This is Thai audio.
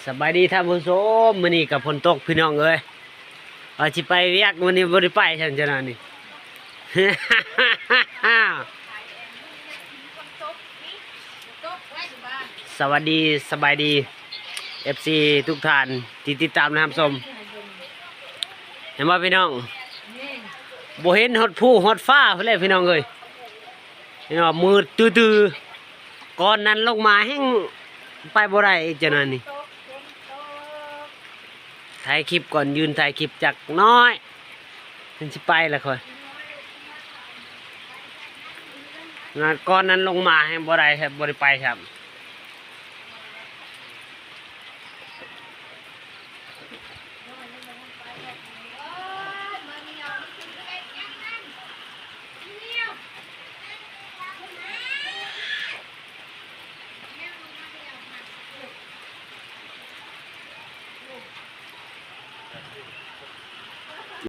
สบายดีท่านผู้ชมมื้อนี้กับฝนตกพี่น้องเอ้ยว่าสิไปเวียกมื้อนี้บ่ได้ไปฉันจะนั่นนี่ สวัสดีสบายดี FC ทุกท่านที่ติดตามนะครับชมเห็นบ่พี่น้องบ่เห็นฮอดผู้ฮอดฟ้าพุ่นแหละพี่น้องเอ้ยเห็นบ่มืดตื้อๆก่อนนั้นลงมาแฮงไปบ่ได้จังนั้นนี่ถ่ายคลิปก่อนยืนถ่ายคลิปจักน้อยถึงสิไปละค่อยงานก่อนนั้นลงมาแฮงบ่ได้ครับบ่ได้ไปครับ